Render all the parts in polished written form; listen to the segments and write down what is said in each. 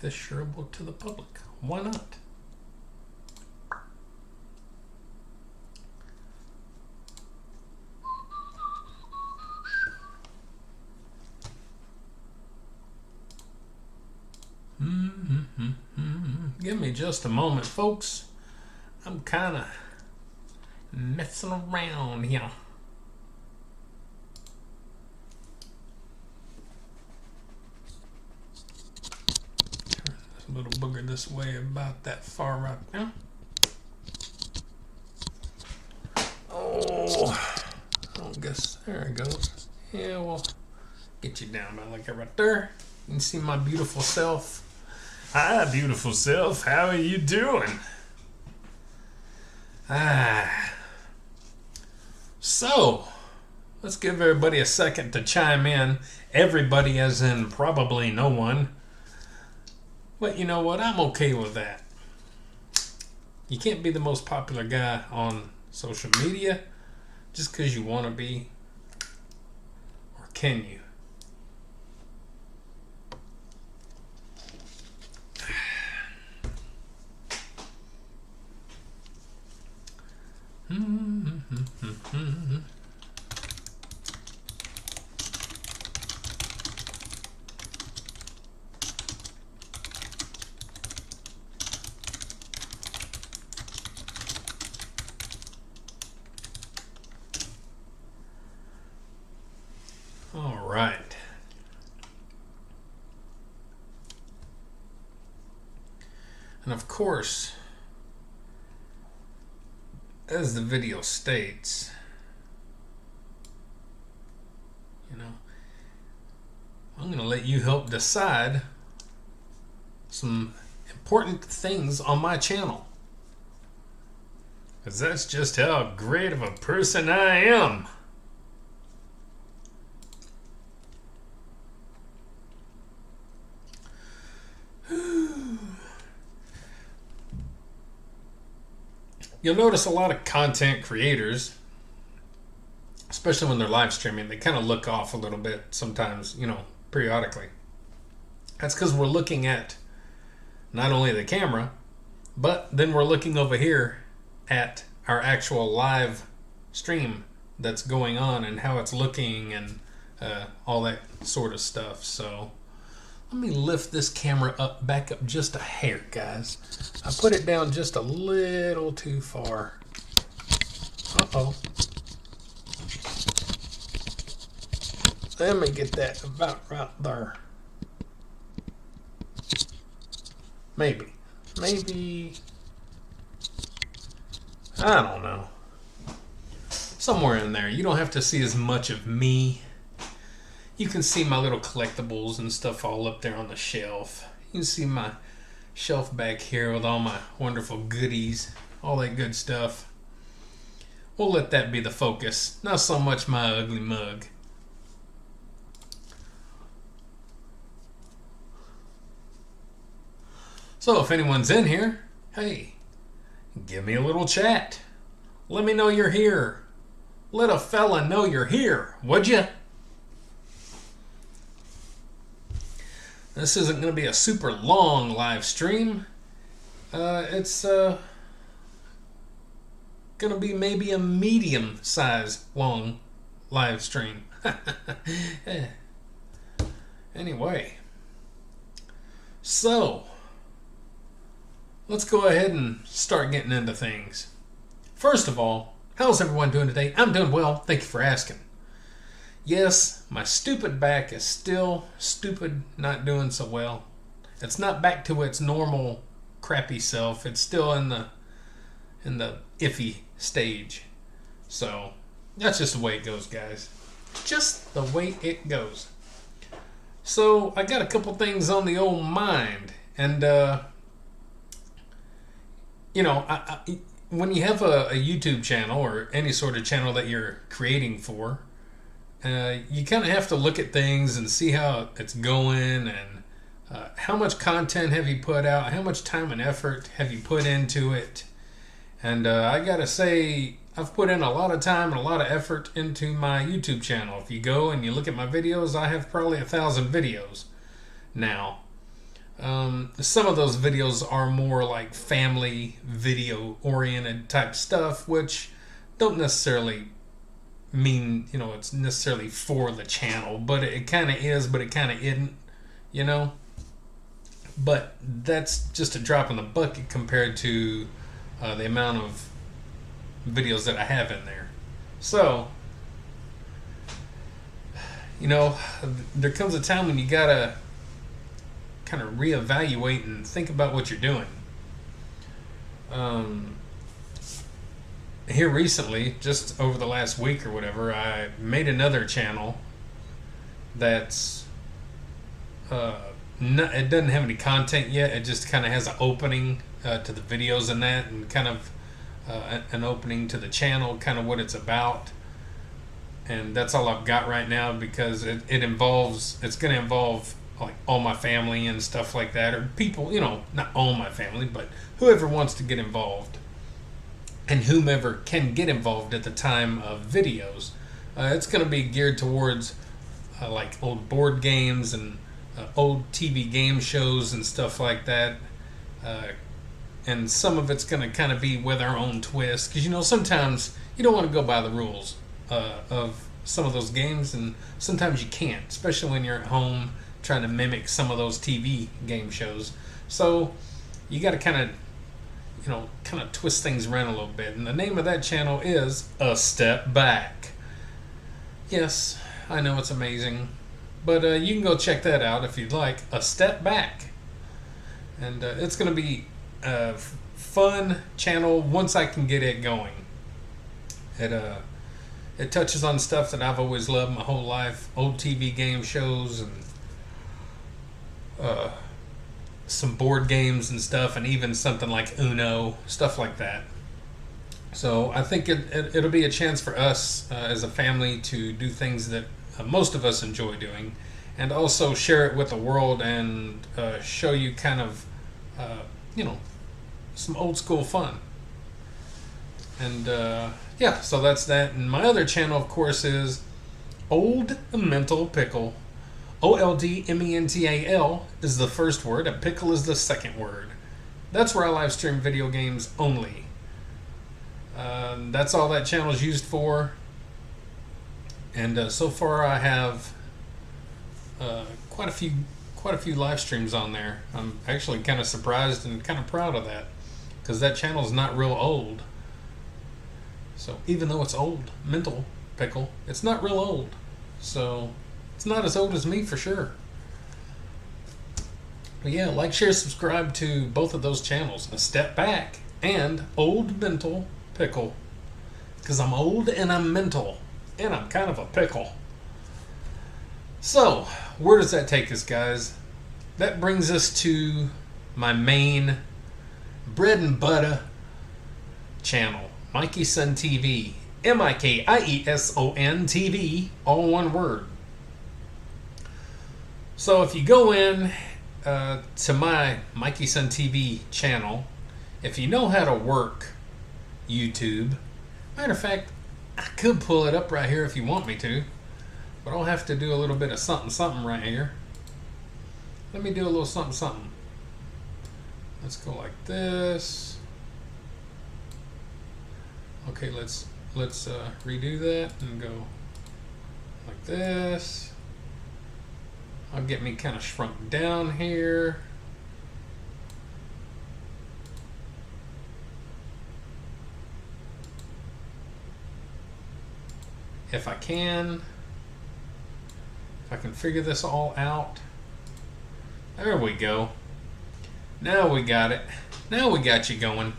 make this shareable to the public. Why not? Give me just a moment, folks. I'm kind of messing around here. Turn this little booger this way about that far right now. Oh, I guess there it goes. Yeah, we'll get you down by like right there. You can see my beautiful self. Hi, beautiful self. How are you doing? So, let's give everybody a second to chime in. Everybody as in probably no one. But you know what? I'm okay with that. You can't be the most popular guy on social media just because you want to be. Or can you? All right. And of course, as the video states, I'm going to let you help decide some important things on my channel. Because that's just how great of a person I am. You'll notice a lot of content creators, especially when they're live streaming, they kind of look off a little bit sometimes, periodically. That's because we're looking at not only the camera, but then we're looking over here at our actual live stream that's going on and how it's looking and all that sort of stuff. So let me lift this camera back up just a hair, guys. I put it down just a little too far. Uh-oh. Let me get that about right there. Maybe. I don't know. Somewhere in there. You don't have to see as much of me. You can see my little collectibles and stuff all up there on the shelf. You can see my shelf back here with all my wonderful goodies, all that good stuff. We'll let that be the focus, not so much my ugly mug. So if anyone's in here, hey, give me a little chat. Let me know you're here. Let a fella know you're here, would you? This isn't going to be a super long live stream. It's going to be maybe a medium-sized long live stream. Anyway, so let's go ahead and start getting into things. First of all, how's everyone doing today? I'm doing well. Thank you for asking. Yes, my stupid back is still stupid, not doing so well. It's not back to its normal crappy self. It's still in the iffy stage. So that's just the way it goes, guys. Just the way it goes. So I got a couple things on the old mind, and when you have a YouTube channel or any sort of channel that you're creating for, you kind of have to look at things and see how it's going and how much content have you put out, how much time and effort have you put into it. And I gotta say, I've put in a lot of time and a lot of effort into my YouTube channel. If you go and you look at my videos, I have probably 1,000 videos now. Some of those videos are more like family video oriented type stuff, which don't necessarily mean, it's necessarily for the channel, but it kind of is, but it kind of isn't, you know. But that's just a drop in the bucket compared to the amount of videos that I have in there. So, there comes a time when you gotta kind of reevaluate and think about what you're doing. Here recently, just over the last week or whatever, I made another channel that's it doesn't have any content yet. It just kind of has an opening to the videos and that, and kind of an opening to the channel, kind of what it's about. And that's all I've got right now, because it's going to involve like all my family and stuff like that, or people, not all my family, but whoever wants to get involved and whomever can get involved at the time of videos. It's going to be geared towards like old board games and old TV game shows and stuff like that. And some of it's going to kind of be with our own twist, because sometimes you don't want to go by the rules of some of those games, and sometimes you can't, especially when you're at home trying to mimic some of those TV game shows. So you got to kind of twist things around a little bit. And the name of that channel is A Step Back. Yes, I know it's amazing, but you can go check that out if you'd like. A Step Back. And it's going to be a fun channel once I can get it going. It touches on stuff that I've always loved my whole life. Old TV game shows and some board games and stuff, and even something like Uno, stuff like that. So I think it'll be a chance for us as a family to do things that most of us enjoy doing, and also share it with the world, and show you kind of some old school fun. And yeah, so that's that. And my other channel, of course, is Old Mental Pickle. OldMental is the first word, and pickle is the second word. That's where I live stream video games only. That's all that channel is used for. And so far I have quite a few live streams on there. I'm actually kind of surprised and kind of proud of that, because that channel is not real old. So even though it's Old Mental Pickle, it's not real old. So it's not as old as me for sure. But yeah, like, share, subscribe to both of those channels, A Step Back and Old Mental Pickle. Because I'm old and I'm mental, and I'm kind of a pickle. So, where does that take us, guys? That brings us to my main bread and butter channel, Mikey Son TV. MIKIESON TV, all one word. So if you go in to my Mikey Son TV channel, if you know how to work YouTube, matter of fact, I could pull it up right here if you want me to, but I'll have to do a little bit of something right here. Let me do a little something. Let's go like this. Okay, let's redo that and go like this. I'll get me kind of shrunk down here. If I can figure this all out. There we go. Now we got it. Now we got you going.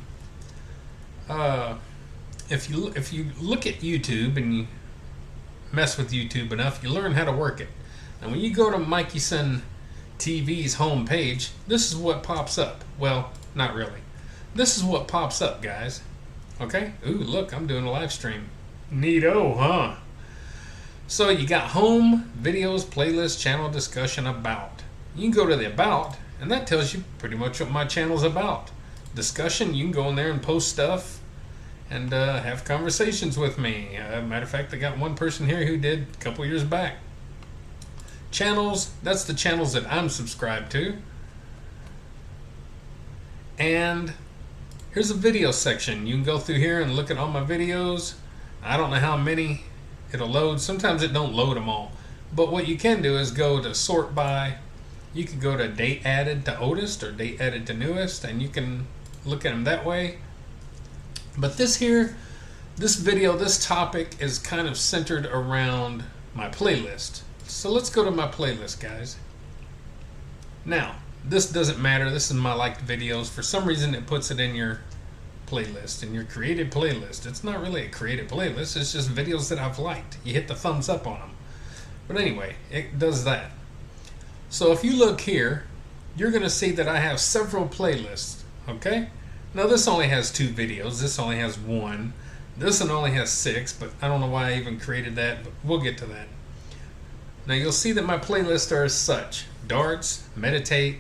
If you look at YouTube and you mess with YouTube enough, you learn how to work it. Now when you go to Mikey Son TV's homepage, this is what pops up. Well, not really. This is what pops up, guys. Okay? Ooh, look, I'm doing a live stream. Neato, huh? So you got home, videos, playlist, channel discussion, about. You can go to the about, and that tells you pretty much what my channel's about. Discussion, you can go in there and post stuff and have conversations with me. Matter of fact, I got one person here who did a couple years back. Channels, that's the channels that I'm subscribed to. And here's a video section. You can go through here and look at all my videos. I don't know how many it'll load. Sometimes it don't load them all. But what you can do is go to sort by. You can go to date added to oldest or date added to newest, and you can look at them that way. But this video, this topic is kind of centered around my playlist. So let's go to my playlist, guys. Now, this doesn't matter. This is my liked videos. For some reason, it puts it in your playlist, in your created playlist. It's not really a created playlist. It's just videos that I've liked. You hit the thumbs up on them. But anyway, it does that. So if you look here, you're going to see that I have several playlists. Okay? Now, this only has 2 videos. This only has 1. This one only has 6, but I don't know why I even created that, but we'll get to that. Now, you'll see that my playlists are as such. Darts, meditate,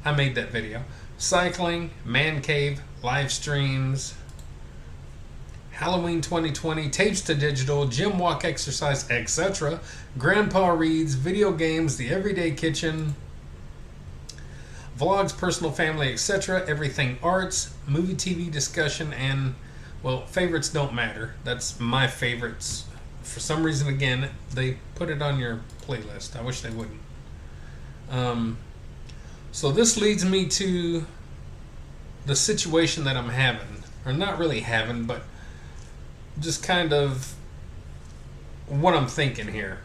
I made that video. Cycling, man cave, live streams, Halloween 2020, tapes to digital, gym walk exercise, etc. Grandpa reads, video games, the everyday kitchen, vlogs, personal family, etc. Everything arts, movie TV discussion, and, well, favorites don't matter. That's my favorites. For some reason, again, they put it on your playlist. I wish they wouldn't. So this leads me to the situation that I'm having, or not really having, but just kind of what I'm thinking here.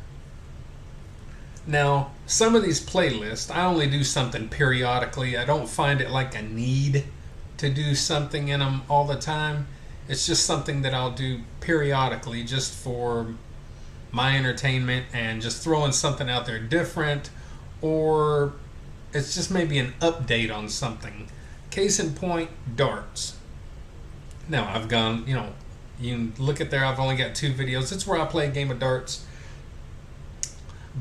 Now, some of these playlists, I only do something periodically. I don't find it like a need to do something in them all the time. It's just something that I'll do periodically just for my entertainment and just throwing something out there different, or it's just maybe an update on something. Case in point, darts. Now, I've gone, you can look at there, I've only got 2 videos. It's where I play a game of darts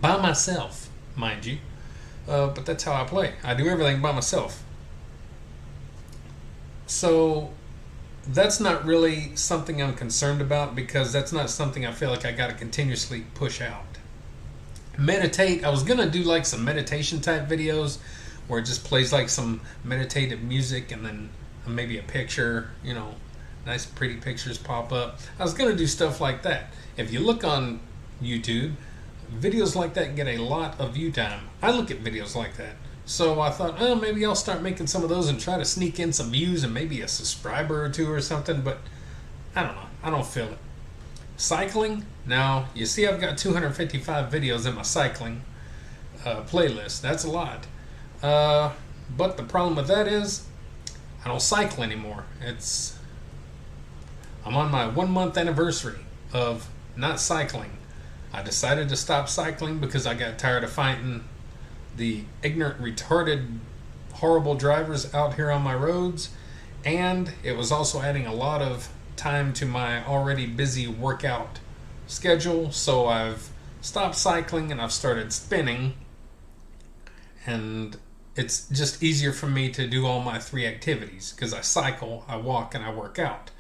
by myself, mind you. But that's how I play. I do everything by myself. So that's not really something I'm concerned about, because that's not something I feel like I got to continuously push out. Meditate, I was going to do like some meditation type videos where it just plays like some meditative music and then maybe a picture, nice pretty pictures pop up. I was going to do stuff like that. If you look on YouTube, videos like that get a lot of view time. I look at videos like that. So I thought, maybe I'll start making some of those and try to sneak in some views and maybe a subscriber or 2 or something, but I don't know. I don't feel it. Cycling, now you see I've got 255 videos in my cycling playlist. That's a lot. But the problem with that is I don't cycle anymore. I'm on my 1-month anniversary of not cycling. I decided to stop cycling because I got tired of fighting the ignorant, retarded, horrible drivers out here on my roads, and it was also adding a lot of time to my already busy workout schedule. So I've stopped cycling and I've started spinning, and it's just easier for me to do all my 3 activities because I cycle, I walk, and I work out.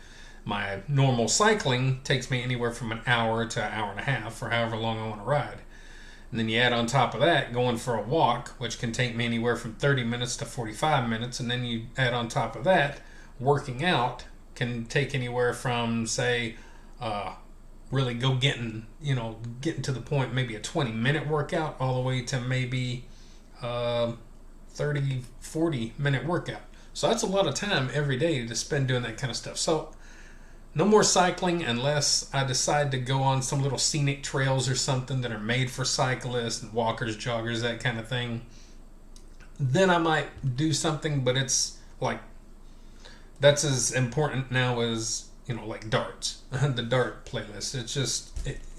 My normal cycling takes me anywhere from an hour to an hour and a half, or however long I want to ride. And then you add on top of that going for a walk, which can take me anywhere from 30 minutes to 45 minutes. And then you add on top of that, working out can take anywhere from, say, really getting to the point, maybe a 20-minute workout, all the way to maybe 30, 40-minute workout. So that's a lot of time every day to spend doing that kind of stuff. So no more cycling unless I decide to go on some little scenic trails or something that are made for cyclists and walkers, joggers, that kind of thing. Then I might do something, but it's like, that's as important now as, like darts, the dart playlist. It's just,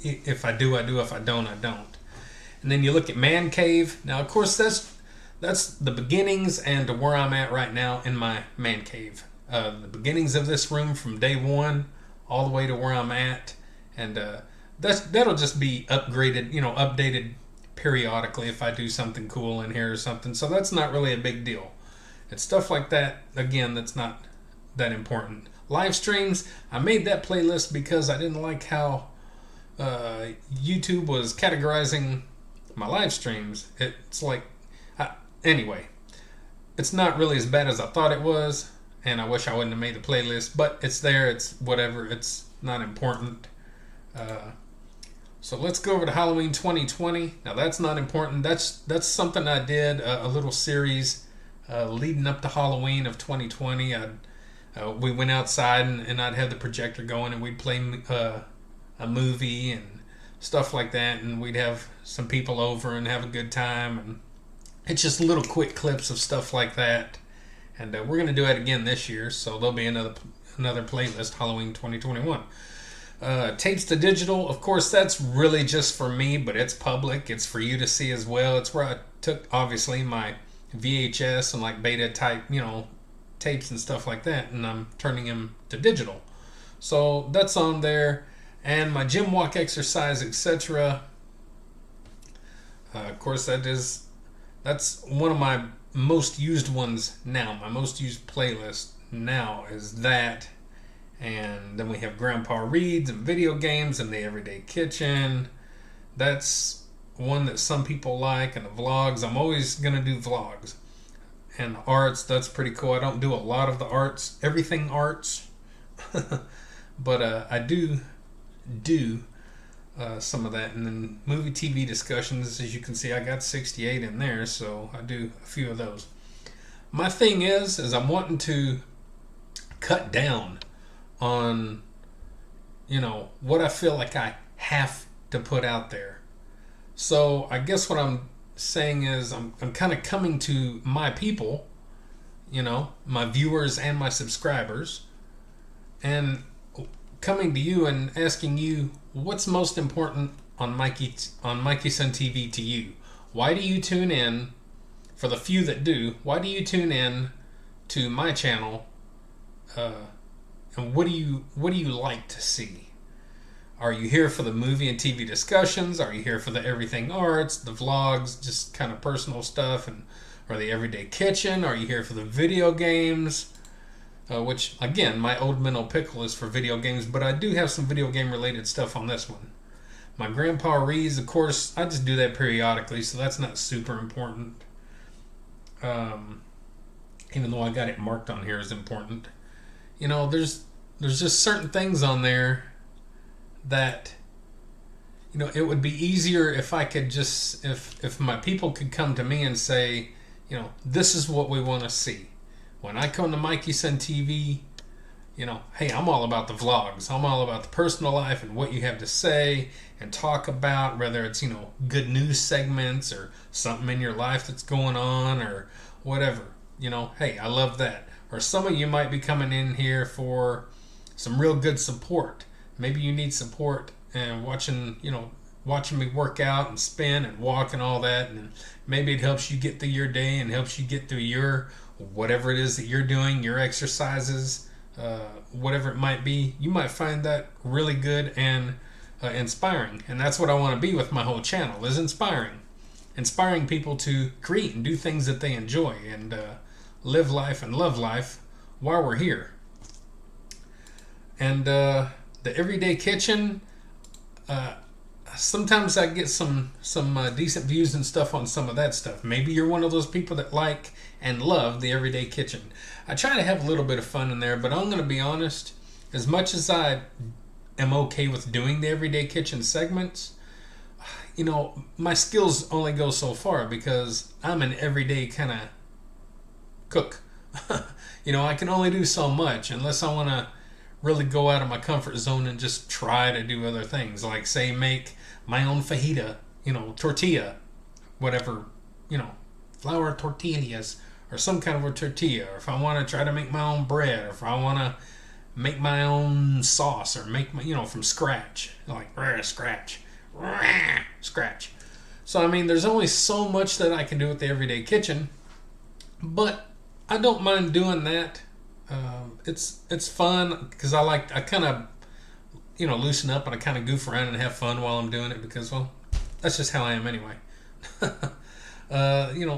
if I do, I do. If I don't, I don't. And then you look at Man Cave. Now, of course, that's the beginnings and to where I'm at right now in my Man Cave. The beginnings of this room from day 1 all the way to where I'm at, and that'll just be upgraded, updated periodically if I do something cool in here or something. So that's not really a big deal. It's stuff like that, again, that's not that important. Live streams, I made that playlist because I didn't like how YouTube was categorizing my live streams. It's like, anyway, It's not really as bad as I thought it was, and I wish I wouldn't have made the playlist, but it's there. It's whatever. It's not important. Uh, so let's go over to Halloween 2020. Now that's not important. That's something I did, a little series leading up to Halloween of 2020. We went outside and I'd have the projector going and we'd play a movie and stuff like that, and we'd have some people over and have a good time. And it's just little quick clips of stuff like that. And we're going to do it again this year, so there'll be another playlist, Halloween 2021. Tapes to digital, of course, that's really just for me, but it's public. It's for you to see as well. It's where I took, obviously, my VHS and like beta type, tapes and stuff like that, and I'm turning them to digital. So that's on there. And my gym walk exercise, etc. Of course, that's one of my most used ones now. My most used playlist now is that. And then we have Grandpa Reads and video games and the Everyday Kitchen. That's one that some people like. And the vlogs, I'm always going to do vlogs. And the arts, that's pretty cool. I don't do a lot of the arts, everything arts. But I do some of that. And then movie TV discussions, as you can see, I got 68 in there, so I do a few of those. My thing is I'm wanting to cut down on what I feel like I have to put out there. So I guess what I'm saying is I'm kind of coming to my people, my viewers and my subscribers, and coming to you and asking you what's most important on Mikey Sun TV to you. Why do you tune in? For the few that do, why do you tune in to my channel? And what do you like to see? Are you here for the movie and TV discussions? Are you here for the everything arts, the vlogs, just kind of personal stuff, or the Everyday Kitchen? Are you here for the video games? Which, again, my old mental pickle is for video games, but I do have some video game related stuff on this one. My Grandpa Reads, of course, I just do that periodically, so that's not super important. Even though I got it marked on here as important. There's just certain things on there that, it would be easier if I could just, if my people could come to me and say, this is what we want to see. When I come to Mikey Sun TV, hey, I'm all about the vlogs. I'm all about the personal life and what you have to say and talk about, whether it's, good news segments or something in your life that's going on or whatever. Hey, I love that. Or some of you might be coming in here for some real good support. Maybe you need support and watching me work out and spin and walk and all that. And maybe it helps you get through your day and helps you get through your whatever it is that you're doing, your exercises, whatever it might be. You might find that really good and inspiring. And that's what I want to be with my whole channel, is inspiring people to create and do things that they enjoy and live life and love life while we're here. And the Everyday Kitchen, sometimes I get some decent views and stuff on some of that stuff. Maybe you're one of those people that like and love the Everyday Kitchen. I try to have a little bit of fun in there, but I'm going to be honest, as much as I am okay with doing the Everyday Kitchen segments, my skills only go so far because I'm an everyday kind of cook. I can only do so much unless I want to really go out of my comfort zone and just try to do other things, like say make my own fajita, tortilla, whatever, flour tortillas or some kind of a tortilla, or if I want to try to make my own bread, or if I want to make my own sauce or make my, from scratch, like scratch. So there's only so much that I can do with the Everyday Kitchen, but I don't mind doing that. It's fun because I kind of loosen up and I kind of goof around and have fun while I'm doing it because, well, that's just how I am anyway.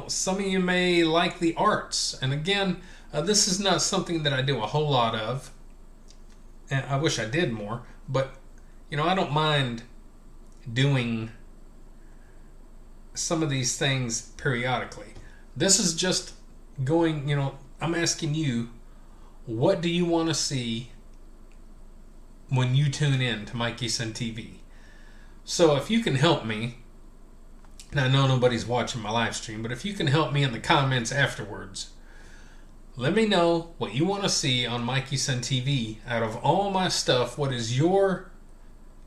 Some of you may like the arts, and again, this is not something that I do a whole lot of, and I wish I did more, but I don't mind doing some of these things periodically. This is just going, I'm asking you, what do you want to see when you tune in to Mikey Sun TV? So if you can help me, and I know nobody's watching my live stream, but if you can help me in the comments afterwards, let me know what you want to see on Mikey Sun TV. Out of all my stuff, what is your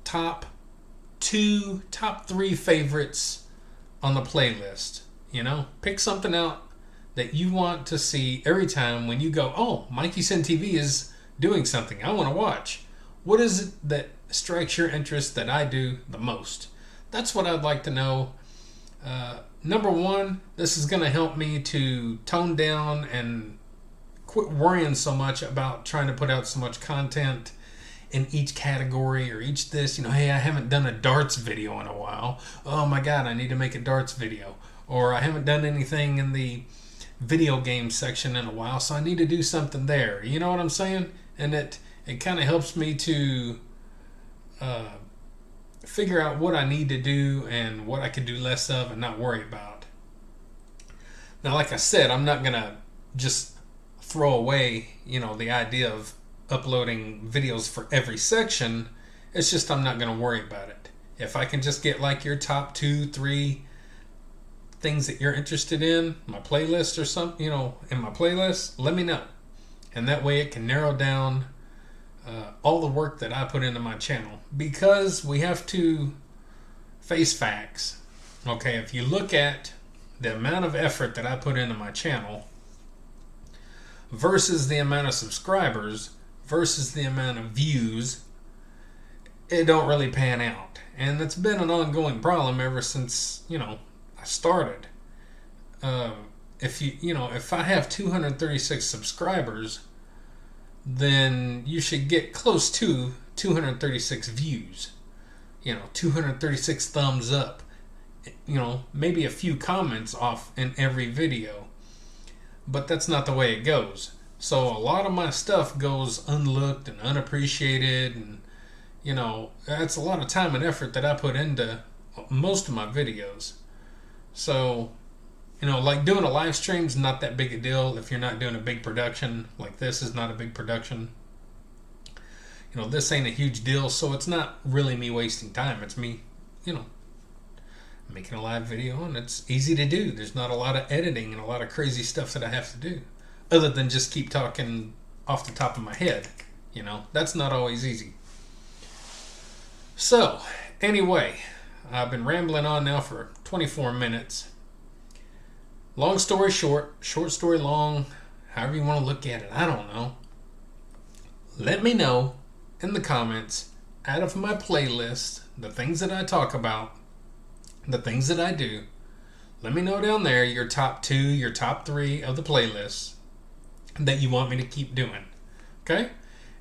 top 3 favorites on the playlist? Pick something out that you want to see every time when you go, oh, Mikey Sun TV is doing something I want to watch. What is it that strikes your interest that I do the most? That's what I'd like to know. Number one, this is going to help me to tone down and quit worrying so much about trying to put out so much content in each category or each this. Hey, I haven't done a darts video in a while. Oh my God, I need to make a darts video. Or I haven't done anything in the video game section in a while, so I need to do something there. You know what I'm saying? And it kind of helps me to figure out what I need to do and what I could do less of and not worry about. Now, like I said, I'm not going to just throw away, the idea of uploading videos for every section. It's just I'm not going to worry about it. If I can just get like your top 2, 3 things that you're interested in, my playlist or something, in my playlist, let me know. And that way it can narrow down all the work that I put into my channel. Because we have to face facts. Okay, if you look at the amount of effort that I put into my channel versus the amount of subscribers versus the amount of views, it don't really pan out. And it's been an ongoing problem ever since, I started. If I have 236 subscribers, then you should get close to 236 views. 236 thumbs up. Maybe a few comments off in every video. But that's not the way it goes. So a lot of my stuff goes unlooked and unappreciated, and that's a lot of time and effort that I put into most of my videos. So, like doing a live stream is not that big a deal if you're not doing a big production. Like this is not a big production. This ain't a huge deal, so it's not really me wasting time. It's me, making a live video, and it's easy to do. There's not a lot of editing and a lot of crazy stuff that I have to do, other than just keep talking off the top of my head. That's not always easy. So, anyway, I've been rambling on now for 24 minutes. Long story short, short story long, however you want to look at it, I don't know. Let me know in the comments, out of my playlist, the things that I talk about, the things that I do. Let me know down there your top 2, your top 3 of the playlists that you want me to keep doing. Okay?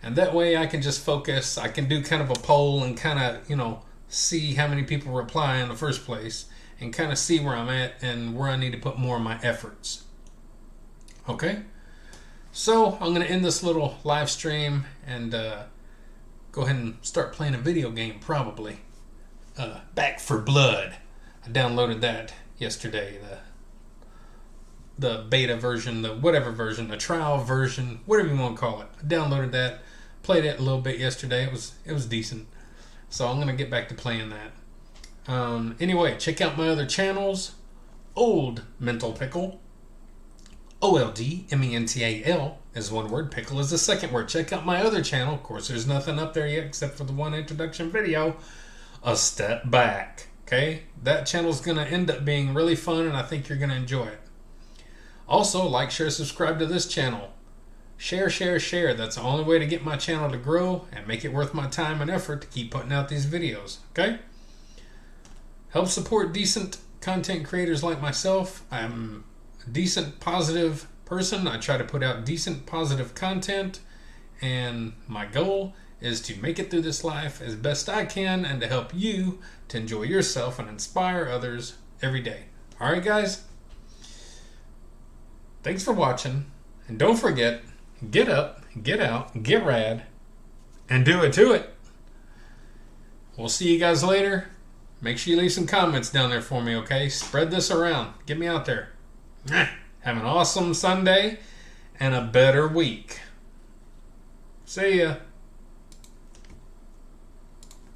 And that way I can just focus. I can do kind of a poll and kind of, see how many people reply in the first place and kind of see where I'm at and where I need to put more of my efforts. Okay? So I'm going to end this little live stream and go ahead and start playing a video game probably. Back 4 Blood. I downloaded that yesterday. The beta version, the whatever version, the trial version, whatever you want to call it. I downloaded that, played it a little bit yesterday. It was decent. So I'm going to get back to playing that. Anyway, check out my other channels. Old Mental Pickle. OLDMENTAL is one word. Pickle is the second word. Check out my other channel. Of course, there's nothing up there yet except for the one introduction video. A Step Back. Okay? That channel's going to end up being really fun, and I think you're going to enjoy it. Also, like, share, subscribe to this channel. Share, share, share. That's the only way to get my channel to grow and make it worth my time and effort to keep putting out these videos. Okay? Help support decent content creators like myself. I'm a decent, positive person. I try to put out decent, positive content. And my goal is to make it through this life as best I can and to help you to enjoy yourself and inspire others every day. All right, guys? Thanks for watching. And don't forget, get up, get out, get rad, and do it to it. We'll see you guys later. Make sure you leave some comments down there for me, okay? Spread this around. Get me out there. Have an awesome Sunday and a better week. See ya.